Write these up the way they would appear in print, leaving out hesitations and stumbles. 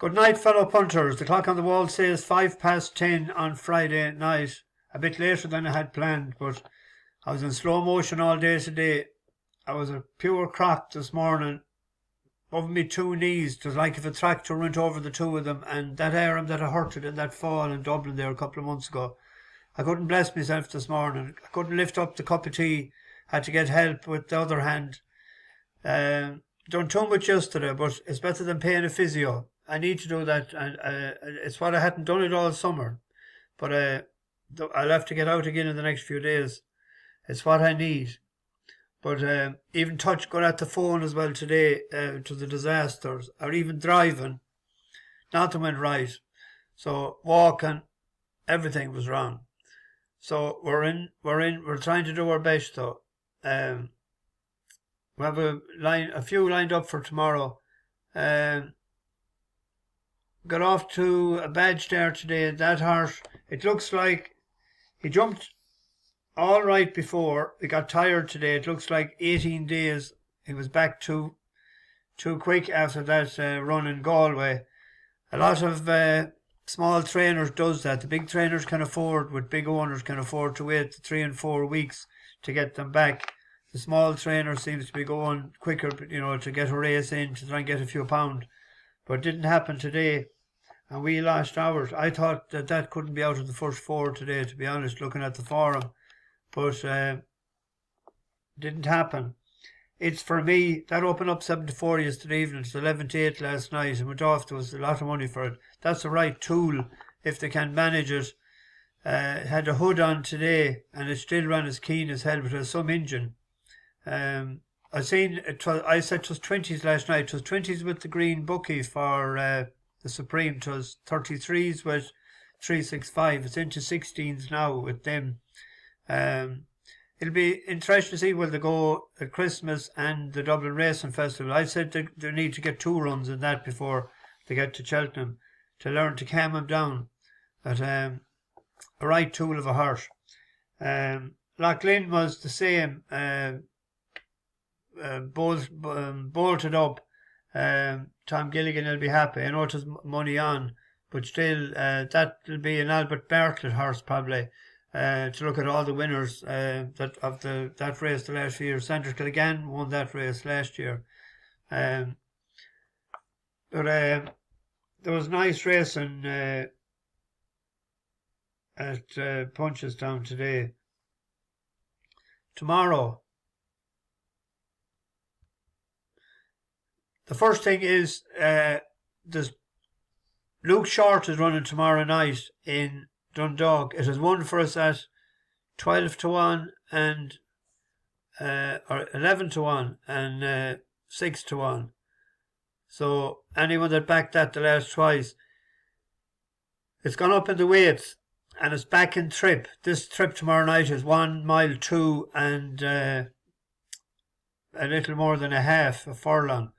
Good night, fellow punters. The clock on the wall says 10:05 on Friday night. A bit later than I had planned, but I was in slow motion all day today. I was a pure crock this morning, over me two knees. It was like if a tractor went over the two of them, and that arm that I hurted in that fall in Dublin there a couple of months ago. I couldn't bless myself this morning. I couldn't lift up the cup of tea. Had to get help with the other hand. Done too much yesterday, but it's better than paying a physio. I need to do that, and it's what I hadn't done it all summer. But I'll have to get out again in the next few days. It's what I need. But even got at the phone as well today to the disasters, or even driving, nothing went right. So walking, everything was wrong. So we're trying to do our best though. We have a few lined up for tomorrow. Got off to a bad start today. That horse, it looks like he jumped all right before. He got tired today. It looks like 18 days. He was back too quick after that run in Galway. A lot of small trainers does that. The big trainers with big owners can afford to wait 3 and 4 weeks to get them back. The small trainer seems to be going quicker, to get a race in, to try and get a few pounds. But it didn't happen today, and we lost ours. I thought that couldn't be out of the first 4 today, to be honest, looking at the forum. But didn't happen. It's for me, that opened up 7-4 yesterday evening. It's 11-8 last night, and went off. There was a lot of money for it. That's the right tool if they can manage it. Had a hood on today, and it still ran as keen as hell, but it has some engine. I said it was 20s last night. It was 20s with the green bookie for the Supreme. It was 33s with 365. It's into 16s now with them. It'll be interesting to see where they go at Christmas and the Dublin Racing Festival. I said they need to get 2 runs in that before they get to Cheltenham to learn to calm them down. But a right tool of a horse. Loughlin was the same. Bolted up. Tom Gilligan will be happy. I know there's money on, but still, that'll be an Albert Bartlett horse probably. To look at all the winners that race the last few years. Sanders Killigan won that race last year. But there was nice racing at Punchestown today. Tomorrow, the first thing is Luke Short is running tomorrow night in Dundalk. It has won for us at 12-1 and or 11-1 and 6-1. So anyone that backed that the last twice, it's gone up in the weights and it's back in trip. This trip tomorrow night is 1 mile 2 and a little more than a half, a furlong.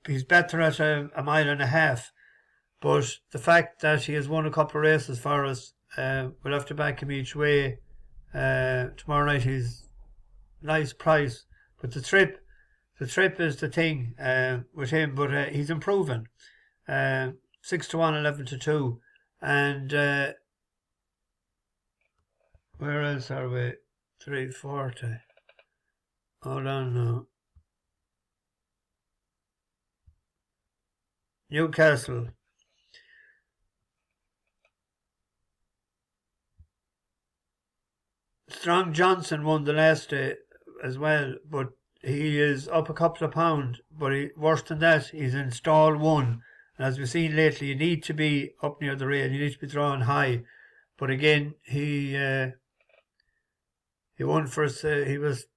He's better at a mile and a half. But the fact that he has won a couple of races for us, we'll have to back him each way. Tomorrow night he's nice price. But the trip is the thing with him. But he's improving. 6-1, 11-2, and where else are we? 340. Hold on now. Newcastle. Strong Johnson won the last day as well, but he is up a couple of pounds. But worse than that, he's in stall 1. And as we've seen lately, you need to be up near the rail. You need to be drawing high. But again, he won for us. He was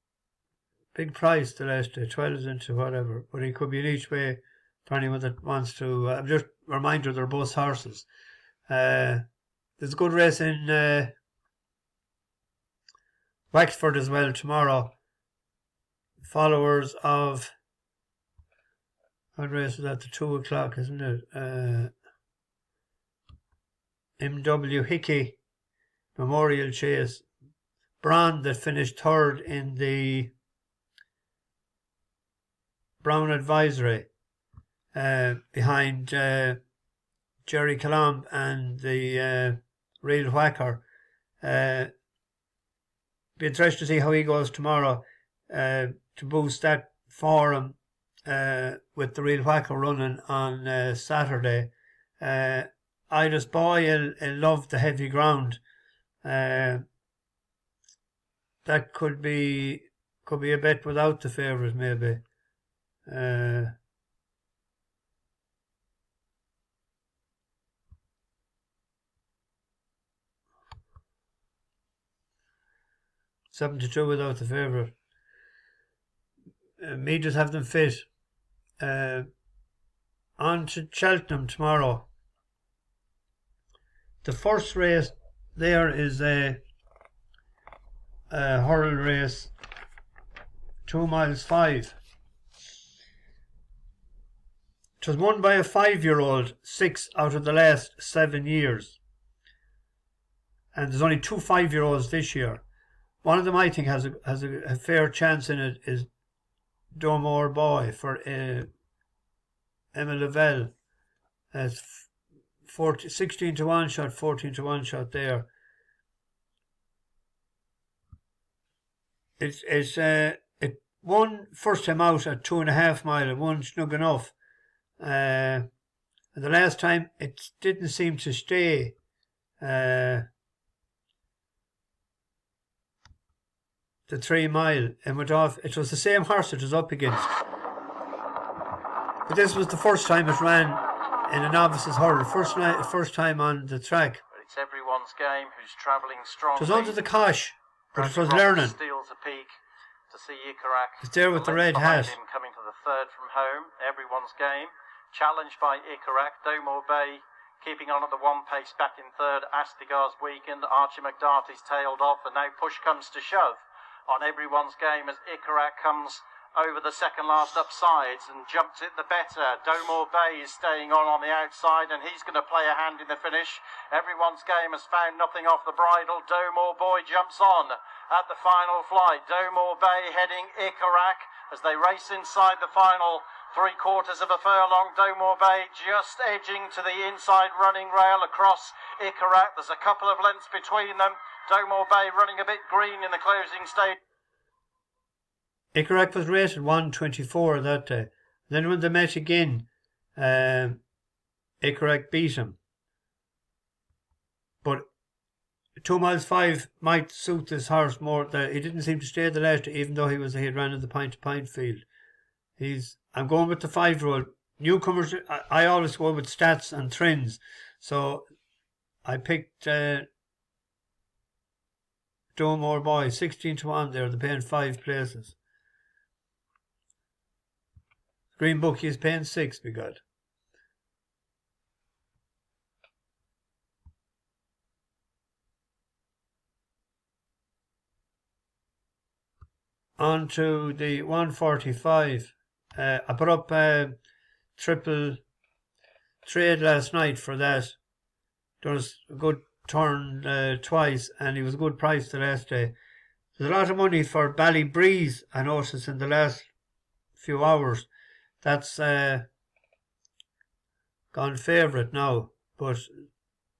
big price the last day, 12 into whatever. But he could be in each way for anyone that wants to. I'm just a reminder, they're both horses. There's a good race in Wexford as well tomorrow. Followers of, what race is that? The 2 o'clock, isn't it? M.W. Hickey Memorial Chase. Braun that finished 3rd in the Brown Advisory. behind Jerry Colomb and the Real Whacker. Be interested to see how he goes tomorrow to boost that form with the Real Whacker running on Saturday. Ida's Boy will love the heavy ground. That could be a bet without the favourite maybe. $7-2 without the favourite. Me just have them fit. On to Cheltenham tomorrow. The first race there is a hurl race, 2 miles 5. It was won by a 5-year-old 6 out of the last 7 years. And there's only 2 5-year-olds this year. One of them, I think, has a fair chance in it, is Doughmore Bay for Emma Lavelle. It's 16 to 1 shot, 14 to 1 shot there. It won first time out at 2.5 mile. It won snug enough. The last time it didn't seem to stay. The 3 mile and went off. It was the same horse it was up against. But this was the first time it ran in a novice's hurl. First time on the track. But it's everyone's game who's travelling strong. It was under the cosh, but it was learning. Steals a peak to see Ikarak. It's there with the red hat. Him coming to the third from home. Everyone's game. Challenged by Ikarak. Doughmore Bay keeping on at the 1 pace back in third. Astigar's weakened. Archie McDarty's tailed off, and now push comes to shove on everyone's game as Ikarak comes over the second last upsides and jumps it the better. Doughmore Bay is staying on the outside, and he's going to play a hand in the finish. Everyone's game has found nothing off the bridle. Doughmore Boy jumps on at the final flight. Doughmore Bay heading Ikarak as they race inside the final 3/4 of a furlong. Doughmore Bay just edging to the inside running rail across Ikarak. There's a couple of lengths between them. Doughmore Bay running a bit green in the closing stage. Ikarak was rated 124 that day. Then when they met again, Ikarak beat him. But 2 miles 5 might suit this horse more. He didn't seem to stay the last, even though he had ran in the point-to-point field. I'm going with the 5-year-old. Newcomers, I always go with stats and trends. So I picked Doughmore Boy, 16 to 1 there. They're paying 5 places. Green Bookie is paying 6, be good. On to the 145. I put up triple trade last night for that. There was a good turn twice, and he was a good price the last day. There's a lot of money for Ballybreeze, I noticed, in the last few hours. That's gone favourite now, but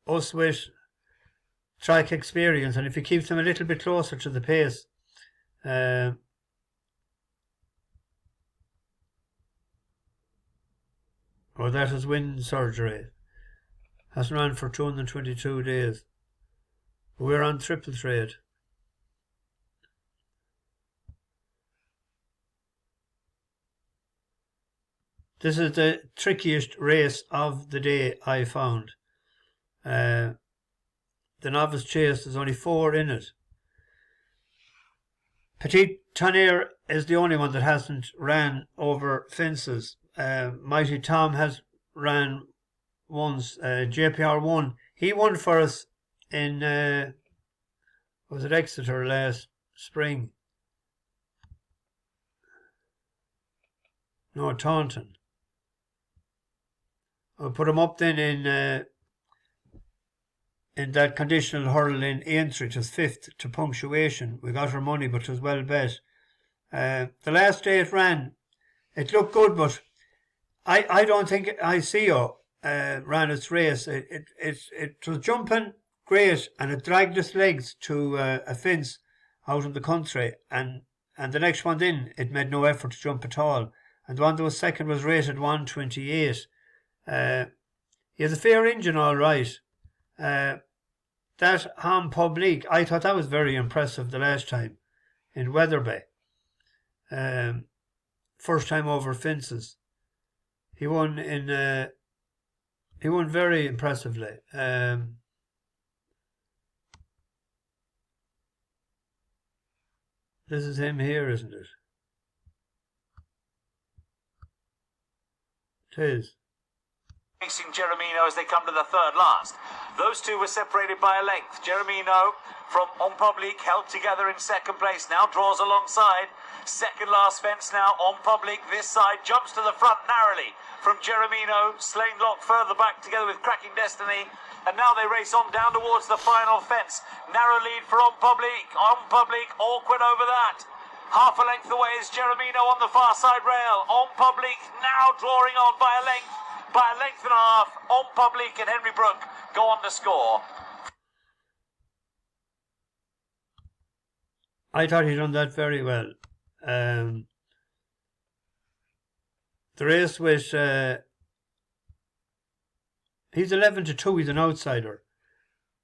us with track experience, and if he keeps them a little bit closer to the pace, that is wind surgery. Hasn't run for 222 days. We're on triple trade. This is the trickiest race of the day, I found. The novice chase, there's only 4 in it. Petit Tonnerre is the only one that hasn't ran over fences. Mighty Tom has ran once. JPR won. He won for us in was it Exeter last spring? No, Taunton. I'll put him up then in that conditional hurl in Aintree, which was 5th to punctuation. We got our money, but it was well bet. The last day it ran, it looked good, but I don't think ICO ran its race. It was jumping great, and it dragged its legs to a fence out in the country, and the next one in, it made no effort to jump at all. And the one that was second was rated 128. He has a fair engine, all right. That Ham Public, I thought that was very impressive the last time in Weatherby. First time over fences. He won very impressively. This is him here, isn't it? It is. Facing Jeremino as they come to the third last. Those two were separated by a length. Jeremino from On Public held together in second place, now draws alongside. Second last fence now, On Public this side, jumps to the front narrowly from Jeremino. Slane Lock further back together with Cracking Destiny. And now they race on down towards the final fence. Narrow lead for On Public. On Public awkward over that. Half a length away is Jeremino on the far side rail. On Public now drawing on by a length. By a length and a half, On Public and Henry Brook go on to score. I thought he done that very well. The race with he's 11-2. He's an outsider.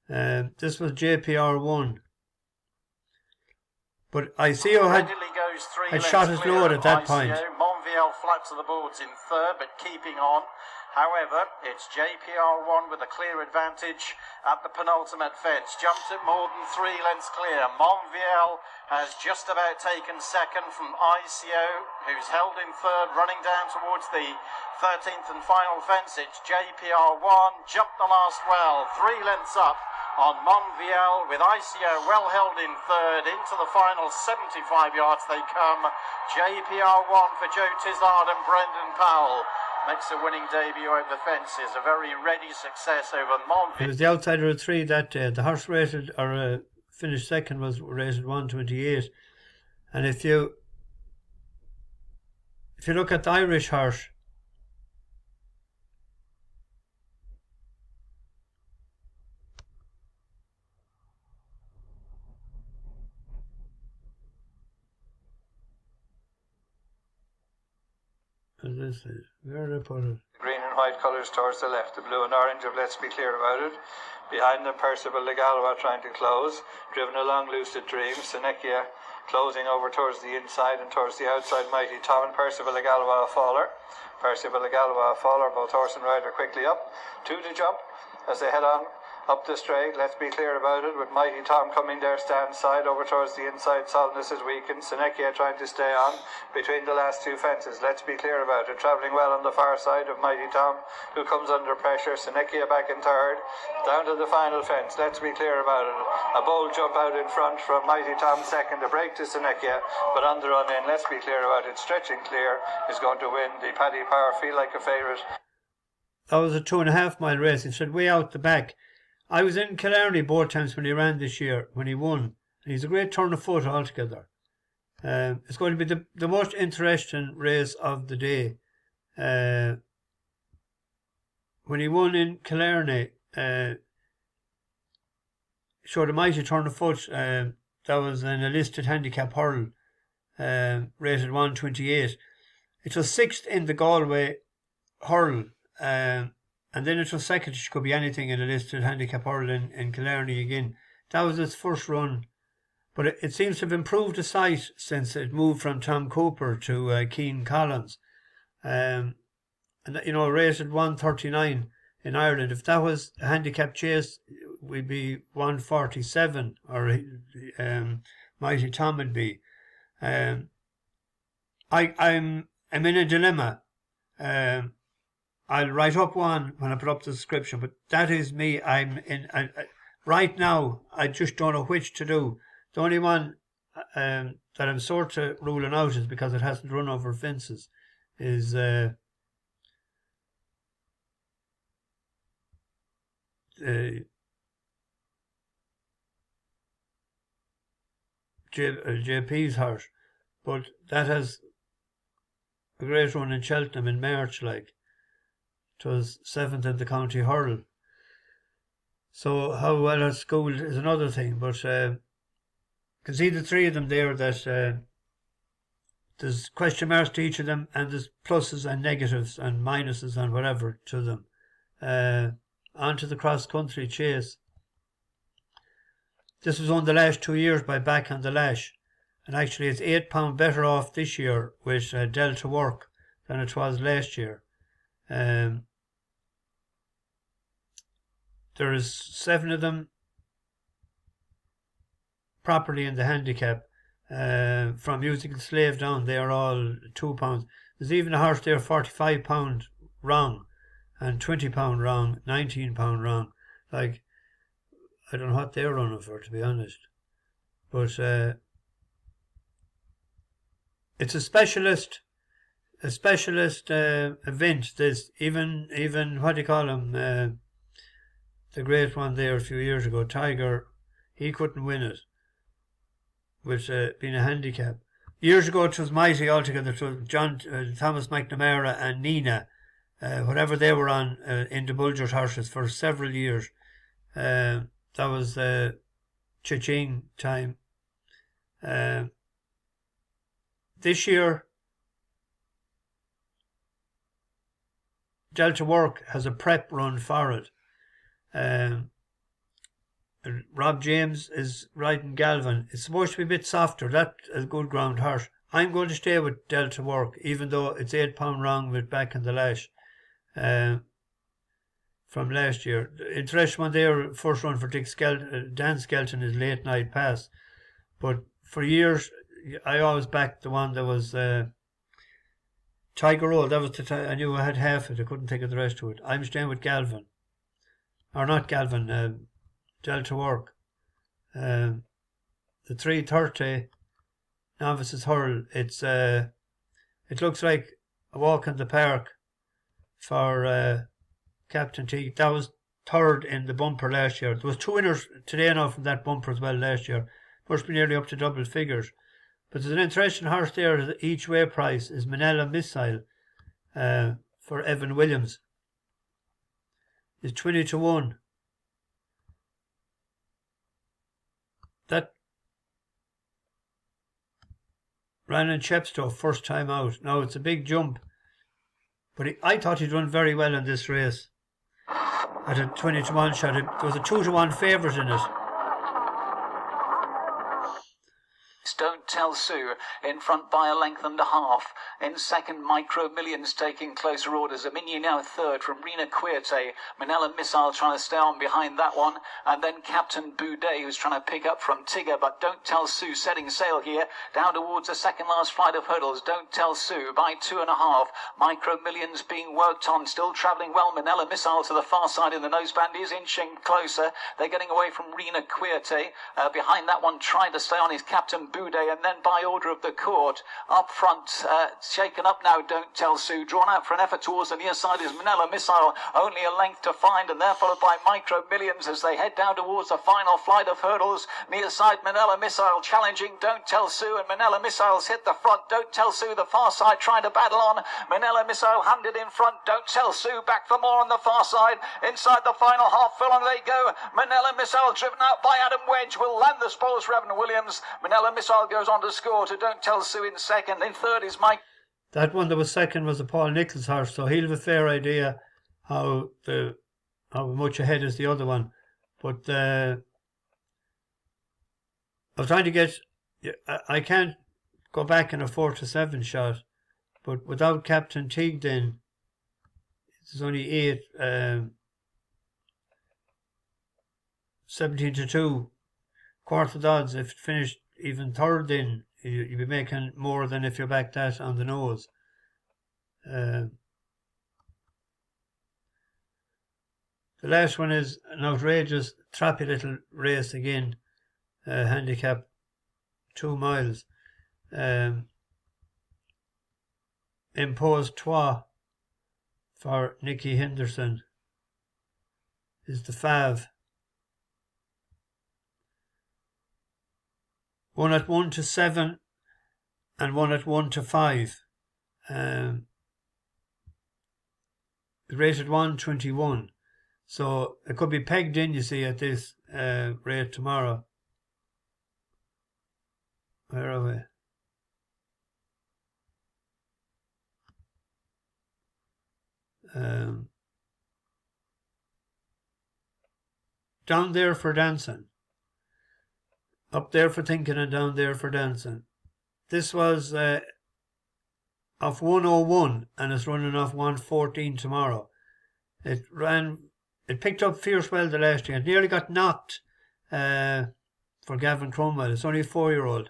This was JPR1, but ICO had shot his load at that point. Monvielle flat to the boards in third, but keeping on. However, it's JPR1 with a clear advantage at the penultimate fence. Jumped at more than 3 lengths clear. Monvielle has just about taken second from ICO, who's held in third, running down towards the 13th and final fence. It's JPR1, jumped the last well, 3 lengths up on Monvielle, with ICO well held in third. Into the final 75 yards they come. JPR1 for Joe Tizard and Brendan Powell makes a winning debut over the fences. A very ready success over Monvielle. He was the outsider of 3 that day. The horse rated, or finished second, was rated 128. And if you look at the Irish horse, this is where did I put it? Green and white colours towards the left, the blue and orange of Let's Be Clear About It. Behind them, Percival de Galois trying to close. Driven along Lucid Dreams, Seneca closing over towards the inside and towards the outside, Mighty Tom and Percival de Galois a faller. Percival de Galois a faller, both horse and rider quickly up. 2 to jump as they head on up the straight. Let's Be Clear About It, with Mighty Tom coming their stand side over towards the inside. Solidness is weakened. Seneca trying to stay on between the last 2 fences. Let's Be Clear About It travelling well on the far side of Mighty Tom, who comes under pressure. Seneca back in third, down to the final fence. Let's Be Clear About It. A bold jump out in front from Mighty Tom second, a break to Seneca, but on the run in, Let's Be Clear About It, stretching clear, is going to win the Paddy Power Feel Like a Favourite. That was a 2.5 mile race. He said way out the back. I was in Killarney both times when he ran this year, when he won. And he's a great turn of foot altogether. It's going to be the most interesting race of the day. When he won in Killarney, showed a mighty turn of foot. That was an enlisted handicap hurl, rated 128. It was 6th in the Galway hurl. And then it was second. It could be anything in a listed handicap hurl in Killarney again. That was its first run. But it seems to have improved a sight since it moved from Tom Cooper to Keane Collins. And, rated 139 in Ireland. If that was a handicap chase, we'd be 147, or Mighty Tom would be. I'm in a dilemma. I'll write up one when I put up the description, but that is me. Right now, I just don't know which to do. The only one that I'm sort of ruling out is because it hasn't run over fences, is JP's horse, but that has a great run in Cheltenham in March, like. It was 7th in the county hurl. So how well it's schooled is another thing, but can see the three of them there that there's question marks to each of them, and there's pluses and negatives and minuses and whatever to them. On to the cross-country chase. This was won the last 2 years by Back on the Lash, and actually it's £8 better off this year with Delta Work than it was last year. There is 7 of them properly in the handicap. From Musical Slave down, they are all £2. There's even a horse there, £45 wrong, and £20 wrong, £19 wrong. Like, I don't know what they're running for, to be honest. But it's a specialist event. This even what do you call him? The great one there a few years ago, Tiger, he couldn't win it with being a handicap. Years ago it was mighty altogether. It was Thomas McNamara and Nina, whatever they were on in the Bulgers horses for several years. That was Cha-ching time. This year, Delta Work has a prep run for it. Rob James is riding Galvin. It's supposed to be a bit softer. That's a good ground horse. I'm going to stay with Delta Work, even though it's £8 wrong with Back on the Lash from last year. Interesting one there, first run for Dan Skelton is Late Night Pass. But for years, I always backed the one that was Tiger Roll. That was I knew I had half it. I couldn't take the rest of it. I'm staying with Galvin. Or not Galvin, Delta Work. The 3:30 Novices Hurl. It looks like a walk in the park for Captain T. That was third in the bumper last year. There was 2 winners today now from that bumper as well last year. Must be nearly up to double figures. But there's an interesting horse there. The each way price is Minella Missile for Evan Williams. Is 20-1. That ran in Chepstow first time out. Now it's a big jump, but I thought he'd run very well in this race. At a 20-1 shot, there was a 2-1 favourite in it. Don't Tell Sue in front by a length and a half. In second, Micro Millions taking closer orders. Amini now third from Rena Quirte. Minella Missile trying to stay on behind that one. And then Captain Boudet, who's trying to pick up from Tigger. But Don't Tell Sue setting sail here. Down towards the second last flight of hurdles. Don't Tell Sue by 2.5. Micro Millions being worked on. Still travelling well. Minella Missile to the far side in the noseband is inching closer. They're getting away from Rena Quirte. Behind that one trying to stay on is Captain Boudet. And then by order of the court, up front, shaken up now, Don't Tell Sue. Drawn out for an effort towards the near side is Minella Missile. Only a length to find, and they're followed by Micro Millions as they head down towards the final flight of hurdles. Near side, Minella Missile challenging Don't Tell Sue, and Minella Missile's hit the front. Don't Tell Sue, the far side, trying to battle on. Minella Missile handed in front. Don't Tell Sue back for more on the far side. Inside the final half furlong they go. Minella Missile driven out by Adam Wedge will land the spoils for Evan Williams. Minella Missile goes on to score to Don't Tell Sue in second. In third is Mike. That one that was second was a Paul Nichols horse, so he'll have a fair idea how much ahead is the other one. But I was trying to get. I can't go back in a 4-7 shot, but without Captain Teague, then there's only 8. 17-2, quarter of the odds. If it finished even third, then you'd be making more than if you back that on the nose. The last one is an outrageous, trappy little race again. Handicap 2 miles. Imposed Trois for Nicky Henderson is the fav. 1 at 1-7 and 1 at 1-5. rated 121. So it could be pegged in, you see, at this rate tomorrow. Where are we? Down there for dancing. Up there for thinking and down there for dancing. This was off 101 and it's running off 114 tomorrow. It picked up fierce well the last year. It nearly got knocked for Gavin Cromwell. It's only a 4-year-old.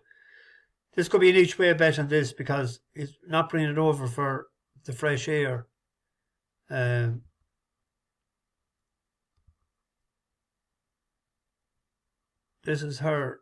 This could be an each way bet on this because he's not bringing it over for the fresh air. This is her.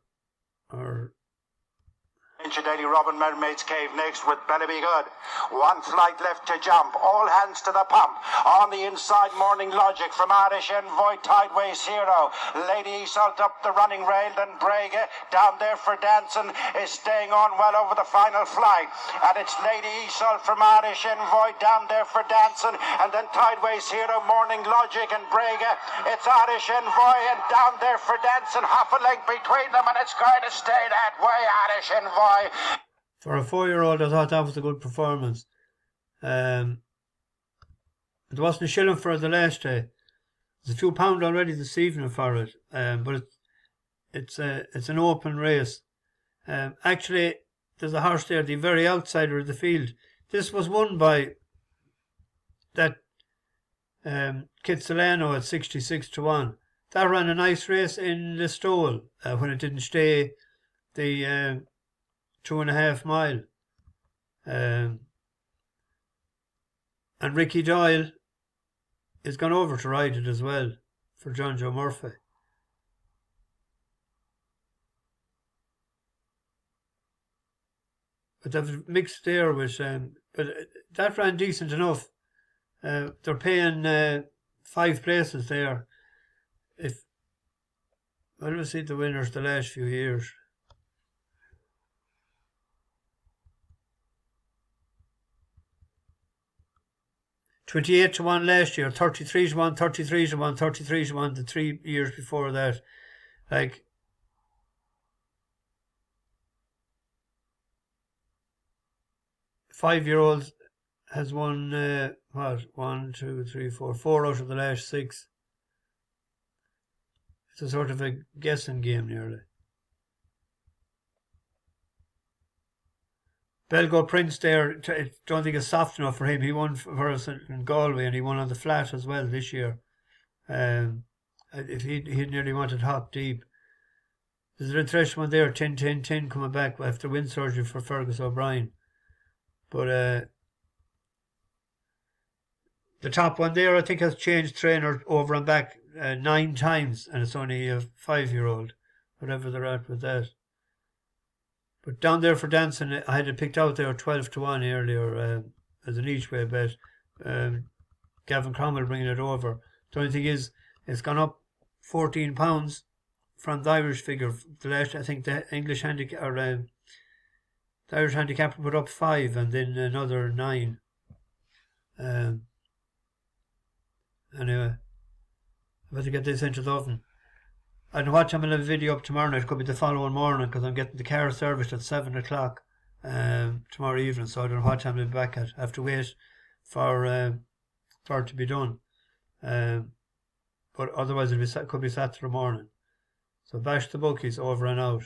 Daily Robin Mermaid's Cave next with Better Be Good. One flight left to jump. All hands to the pump. On the inside, Morning Logic from Irish Envoy, Tideways Hero. Lady Iseult up the running rail, and Braga down there for dancing is staying on well over the final flight. And it's Lady Iseult from Irish Envoy down there for dancing, and then Tideways Hero, Morning Logic and Braga. It's Irish Envoy and down there for dancing. Half a length between them, and it's going to stay that way. Irish Envoy. For a 4-year-old, I thought that was a good performance. It wasn't a shilling for it the last day. There's a few pound already this evening for it, but it's an open race. Actually, there's a horse there, the very outsider of the field. This was won by that Kitsilano at 66-1. That ran a nice race in the stole when it didn't stay the 2.5 mile. And Ricky Doyle is gone over to ride it as well for John Joe Murphy. But they've mixed there with, but that ran decent enough. They're paying 5 places there. Well, we'll see the winners the last few years. $28-1 last year, 33-1, 33-1, 33-1 the 3 years before that. Like, five-year-olds has won, 1, 2, 3, 4 out of the last 6. It's a sort of a guessing game nearly. Belgo Prince there, I don't think it's soft enough for him. He won for us in Galway and he won on the flat as well this year. If he nearly wanted hop deep. There's a fresh one there, 10-10-10 coming back after wind surgery for Fergus O'Brien. But the top one there, I think, has changed trainer over and back 9 times, and it's only a 5-year-old, whatever they're at with that. But down there for dancing, I had it picked out there 12-1 earlier as an each way bet. Gavin Cromwell bringing it over. The only thing is, it's gone up £14 from the Irish figure. The last, I think, the English handicap or the Irish handicap put up 5 and then another 9. Anyway, I've got to get this into the oven. I don't know what time I'll have a video up tomorrow night. It could be the following morning because I'm getting the car serviced at 7 o'clock tomorrow evening. So I don't know what time I'll be back at. I have to wait for it to be done. But otherwise it could be Saturday morning. So bash the bookies, over and out.